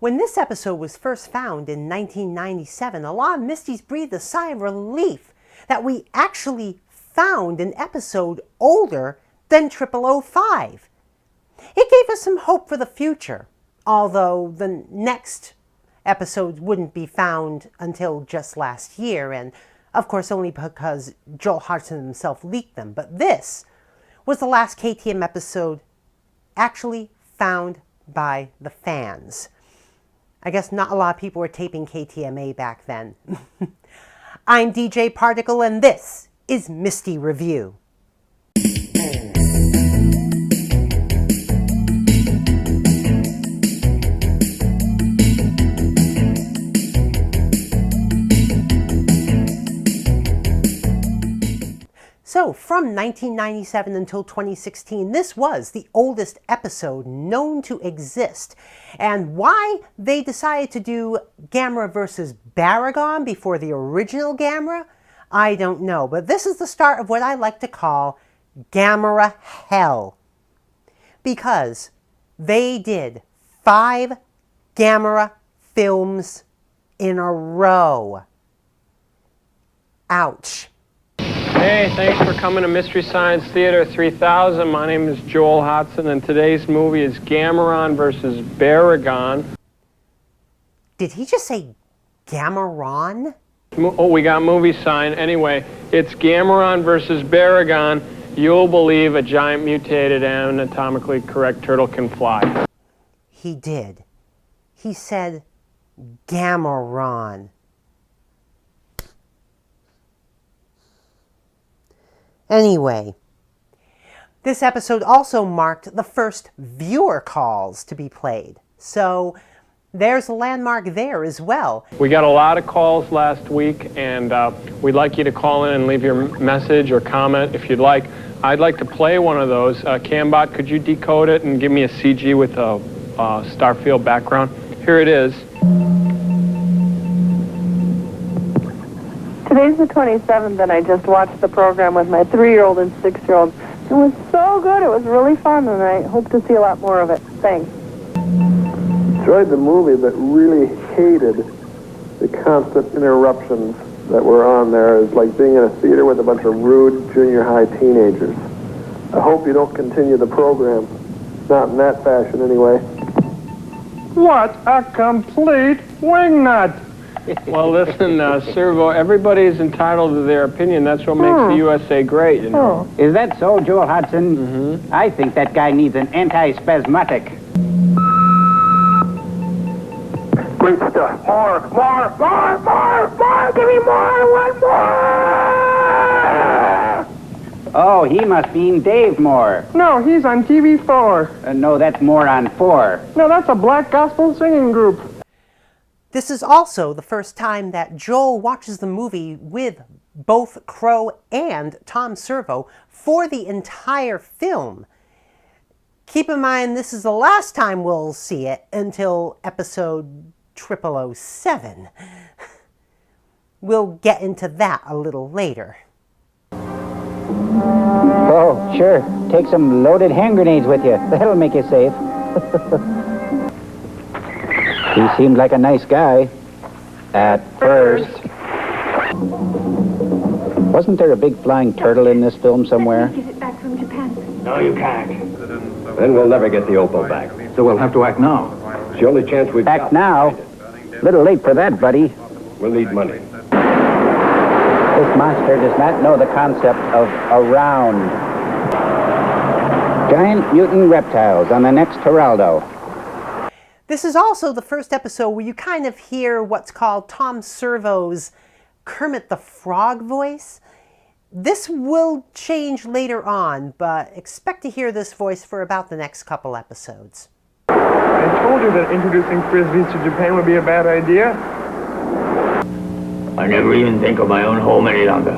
When this episode was first found in 1997, a lot of MSTies breathed a sigh of relief that we actually found an episode older than 0005. It gave us some hope for the future, although the next episode wouldn't be found until just last year, and of course only because Joel Hodgson himself leaked them. But this was the last KTM episode actually found by the fans. I guess not a lot of people were taping KTMA back then. I'm DJ Particle, and this is MSTie Review. So, from 1997 until 2016, this was the oldest episode known to exist. And why they decided to do Gamera versus Barugon before the original Gamera, I don't know. But this is the start of what I like to call Gamera Hell. Because they did 5 Gamera films in a row. Ouch. Hey, thanks for coming to Mystery Science Theater 3000. My name is Joel Hodgson, and today's movie is Gamera versus Barugon. Did he just say Gameron? Oh, we got movie sign. Anyway, it's Gamera versus Barugon. You'll believe a giant mutated anatomically correct turtle can fly. He did. He said Gameron. Anyway, this episode also marked the first viewer calls to be played. So there's a landmark there as well. We got a lot of calls last week, and we'd like you to call in and leave your message or comment if you'd like. I'd like to play one of those. Cambot, could you decode it and give me a CG with a Starfield background? Here it is. Today's the 27th, and I just watched the program with my 3-year-old and 6-year-old. It was so good. It was really fun, and I hope to see a lot more of it. Thanks. Enjoyed the movie, but really hated the constant interruptions that were on there. It's like being in a theater with a bunch of rude junior high teenagers. I hope you don't continue the program. Not in that fashion, anyway. What a complete wingnut! Well, listen, Servo, everybody's entitled to their opinion. That's what makes the USA great, you know. Is that so, Joel Hodgson? Mm-hmm. I think that guy needs an anti-spasmodic. Great stuff. More! Give me more! One more! Oh, he must mean Dave Moore. No, he's on TV4. No, that's Moore on 4. No, that's a black gospel singing group. This is also the first time that Joel watches the movie with both Crow and Tom Servo for the entire film. Keep in mind, this is the last time we'll see it until episode 0007. We'll get into that a little later. Oh, sure. Take some loaded hand grenades with you. That'll make you safe. He seemed like a nice guy. At first. Wasn't there a big flying turtle in this film somewhere? Get it back from Japan. No, you can't. Then we'll never get the opal back. So we'll have to act now. It's the only chance we've got. Act now? Little late for that, buddy. We'll need money. This monster does not know the concept of a round. Giant mutant reptiles on the next Geraldo. This is also the first episode where you kind of hear what's called Tom Servo's Kermit the Frog voice. This will change later on, but expect to hear this voice for about the next couple episodes. I told you that introducing frisbees to Japan would be a bad idea. I never even think of my own home any longer.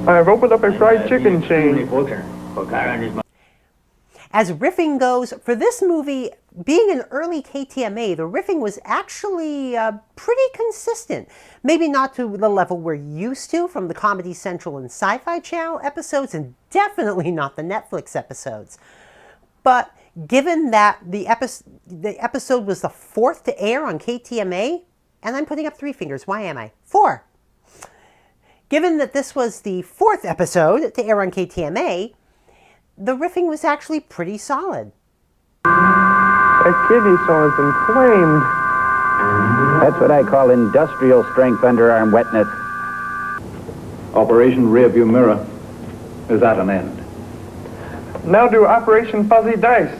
I've opened up a fried chicken chain. As riffing goes, for this movie, being an early KTMA, the riffing was actually pretty consistent. Maybe not to the level we're used to from the Comedy Central and Sci-Fi Channel episodes, and definitely not the Netflix episodes. But given that the episode was the 4th to air on KTMA, and I'm putting up 3 fingers, why am I? 4. Given that this was the 4th episode to air on KTMA, the riffing was actually pretty solid. That kidney stone is inflamed. That's what I call industrial strength underarm wetness. Operation Rearview Mirror is at an end. Now do Operation Fuzzy Dice.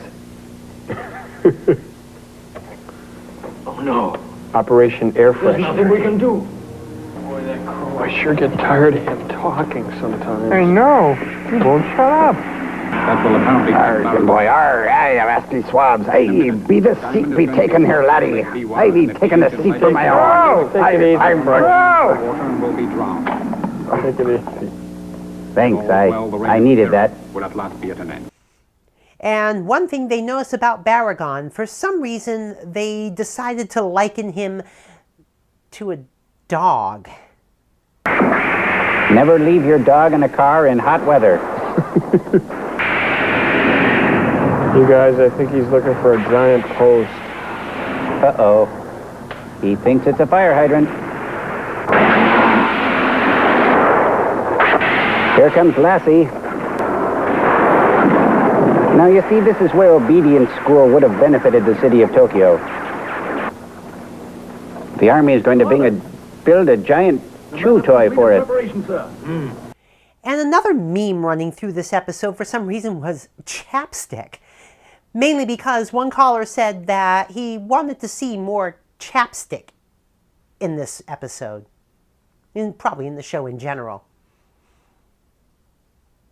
Oh, no. Operation Air Fresh. There's nothing we can do. Boy, that crow, I sure get tired of him talking sometimes. I know. He won't shut up. That will apparently... Good boy, I am Asti Swabs. I be the seat be taken here, laddie. I be taking the seat for my own. Take it easy, I'm Frank. Water will be drowned. Take it easy. Thanks, Well, I needed that. Will at last be at an end. And one thing they noticed about Barugon, for some reason, they decided to liken him to a dog. Never leave your dog in a car in hot weather. You guys, I think he's looking for a giant post. Uh-oh. He thinks it's a fire hydrant. Here comes Lassie. Now, you see, this is where obedience school would have benefited the city of Tokyo. The army is going to build a giant chew toy for it. And another meme running through this episode for some reason was Chapstick. Mainly because one caller said that he wanted to see more Chapstick in this episode. And probably in the show in general.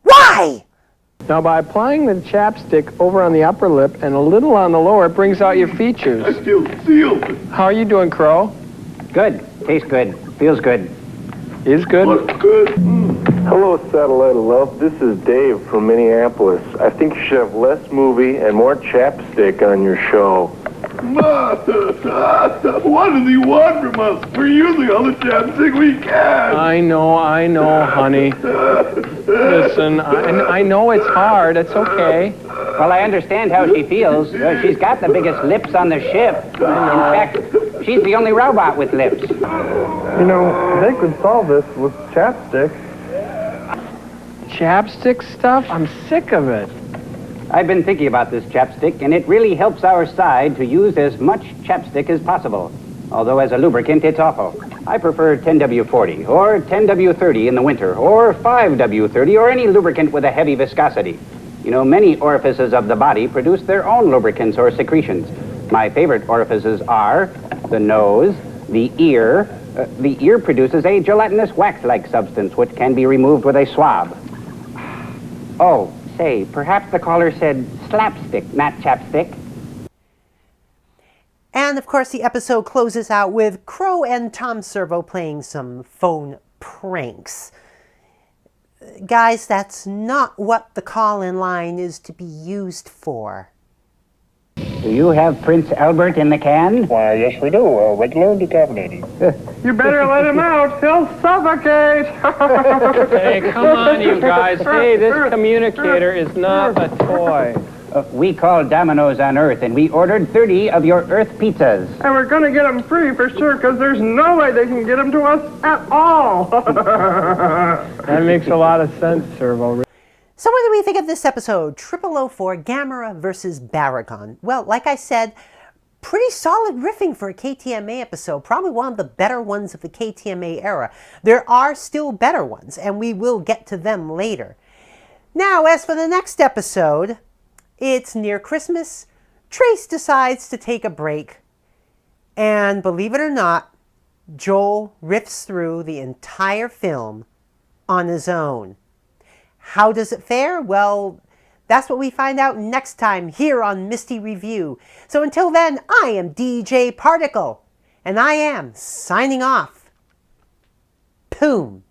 Why? Now, by applying the chapstick over on the upper lip and a little on the lower, it brings out your features. I feel sealed. How are you doing, Crow? Good. Tastes good. Feels good. Is good? What's good? Hello, Satellite of Love. This is Dave from Minneapolis. I think you should have less movie and more chapstick on your show. What does he want from us? We're using all the chapstick we can. I know, honey. Listen, I know it's hard. It's okay. Well, I understand how she feels. She's got the biggest lips on the ship. In fact, she's the only robot with lips. You know, they could solve this with chapstick. Chapstick stuff? I'm sick of it. I've been thinking about this chapstick, and it really helps our side to use as much chapstick as possible. Although as a lubricant, it's awful. I prefer 10W40, or 10W30 in the winter, or 5W30, or any lubricant with a heavy viscosity. You know, many orifices of the body produce their own lubricants or secretions. My favorite orifices are the nose, the ear. The ear produces a gelatinous wax-like substance, which can be removed with a swab. Oh, say, perhaps the caller said slapstick, not chapstick. And of course the episode closes out with Crow and Tom Servo playing some phone pranks. Guys, that's not what the call-in line is to be used for. Do you have Prince Albert in the can? Why, yes, we do. Regular decaffeinating. You better let him out. He'll suffocate. Hey, come on, you guys. Hey, this communicator is not a toy. We call Domino's on Earth, and we ordered 30 of your Earth pizzas. And we're going to get them free for sure, because there's no way they can get them to us at all. That makes a lot of sense, Servo. So what do we think of this episode, 0004 Gamera versus Barugon? Well, like I said, pretty solid riffing for a KTMA episode. Probably one of the better ones of the KTMA era. There are still better ones, and we will get to them later. Now, as for the next episode, it's near Christmas. Trace decides to take a break. And believe it or not, Joel riffs through the entire film on his own. How does it fare? Well, that's what we find out next time here on MSTie Review. So until then, I am DJ Particle, and I am signing off. Poom.